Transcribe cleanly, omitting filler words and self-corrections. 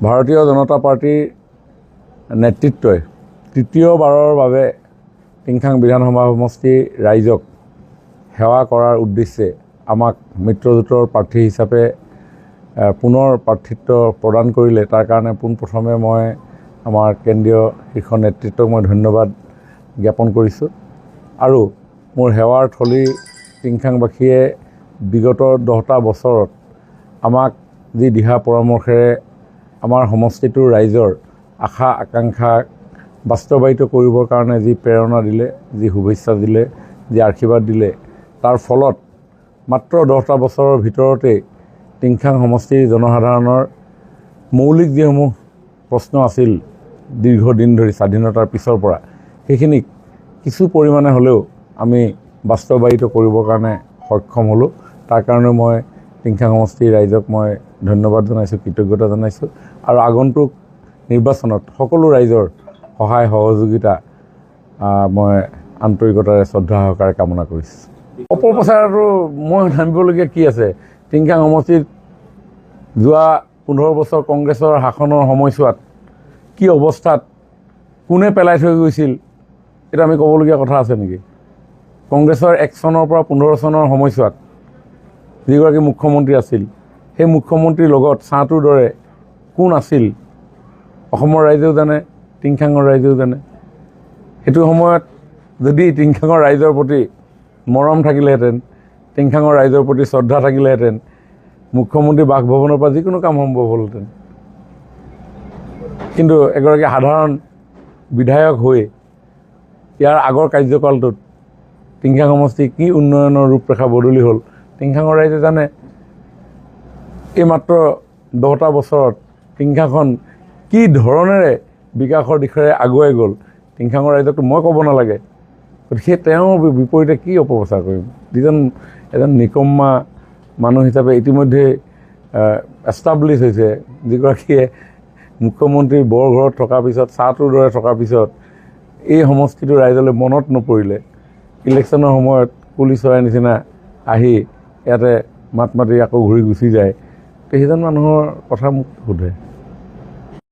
ভাৰতীয় জনতা পাৰ্টিৰ নেতৃত্বই তৃতীয়বাৰৰ বাবে টিংখাং বিধানসভা সমষ্টিৰ ৰাইজক সেৱা কৰাৰ উদ্দেশ্যে আমাক মিত্ৰজোঁটৰ প্ৰাৰ্থী হিচাপে পুনৰ প্ৰাৰ্থিত্ব প্ৰদান কৰিলে। তাৰ কাৰণে পোনপ্ৰথমে মই আমাৰ কেন্দ্ৰীয় শীৰ্ষ নেতৃত্বক মই ধন্যবাদ জ্ঞাপন কৰিছোঁ। আৰু মোৰ সেৱাৰ থলী টিংখাংবাসীয়ে বিগত 10টা বছৰত আমাক যি দিহা পৰামৰ্শেৰে আমাৰ সমষ্টিটোৰ ৰাইজৰ আশা আকাংক্ষাক বাস্তৱায়িত কৰিবৰ কাৰণে যি প্ৰেৰণা দিলে, যি শুভেচ্ছা দিলে, যি আশীৰ্বাদ দিলে, তাৰ ফলত মাত্ৰ 10টা বছৰৰ ভিতৰতেই টিংখাং সমষ্টিৰ জনসাধাৰণৰ মৌলিক যিসমূহ প্ৰশ্ন আছিল দীৰ্ঘদিন ধৰি স্বাধীনতাৰ পিছৰ পৰা, সেইখিনিক কিছু পৰিমাণে হ'লেও আমি বাস্তৱায়িত কৰিবৰ কাৰণে সক্ষম হ'লোঁ। তাৰ কাৰণে মই টিংখাং সমষ্টিৰ ৰাইজক মই ধন্যবাদ জনাইছোঁ, কৃতজ্ঞতা জনাইছোঁ। আৰু আগন্তুক নিৰ্বাচনত সকলো ৰাইজৰ সহায় সহযোগিতা মই আন্তৰিকতাৰে শ্ৰদ্ধা সহকাৰে কামনা কৰিছোঁ। অপপ্ৰচাৰটো মই ভাবিবলগীয়া কি আছে? টিংখাং সমষ্টিত যোৱা 15 বছৰ কংগ্ৰেছৰ শাসনৰ সময়ছোৱাত কি অৱস্থাত কোনে পেলাই থৈ গৈছিল, এটা আমি ক'বলগীয়া কথা আছে নেকি? কংগ্ৰেছৰ 1 চনৰ পৰা 15 চনৰ সময়ছোৱাত যিগৰাকী মুখ্যমন্ত্ৰী আছিল, সেই মুখ্যমন্ত্ৰীৰ লগত ছাঁটোৰ দৰে কোন আছিল অসমৰ ৰাইজেও জানে, টিংখাঙৰ ৰাইজেও জানে। সেইটো সময়ত যদি টিংখাঙৰ ৰাইজৰ প্ৰতি মৰম থাকিলেহেঁতেন, টিংখাঙৰ ৰাইজৰ প্ৰতি শ্ৰদ্ধা থাকিলেহেঁতেন, মুখ্যমন্ত্ৰী বাসভৱনৰ পৰা যিকোনো কাম সম্ভৱ হ'লহেঁতেন। কিন্তু এগৰাকী সাধাৰণ বিধায়ক হৈ ইয়াৰ আগৰ কাৰ্যকালটোত টিংখাং সমষ্টি কি উন্নয়নৰ ৰূপৰেখা বদলি হ'ল টিংখাঙৰ ৰাইজে জানে। এই মাত্ৰ 10টা বছৰত টিংখাংখন কি ধৰণেৰে বিকাশৰ দিশেৰে আগুৱাই গ'ল টিংখাঙৰ ৰাইজকতো মই ক'ব নালাগে। গতিকে তেওঁৰ বিপৰীতে কি অপপ্ৰচাৰ কৰিম? এজন নিকম্মা মানুহ হিচাপে ইতিমধ্যে এষ্টাব্লিছ হৈছে, যিগৰাকীয়ে মুখ্যমন্ত্ৰীৰ বৰঘৰত থকাৰ পিছত, ছাঁটোৰ দৰে থকাৰ পিছত এই সমষ্টিটোৰ ৰাইজলৈ মনত নপৰিলে। ইলেকশ্যনৰ সময়ত কুলি চৰাইৰ নিচিনা আহি ইয়াতে মাত মাতি আকৌ ঘূৰি গুচি যায়। সেইজন মানুহৰ কথা মোক সোধে।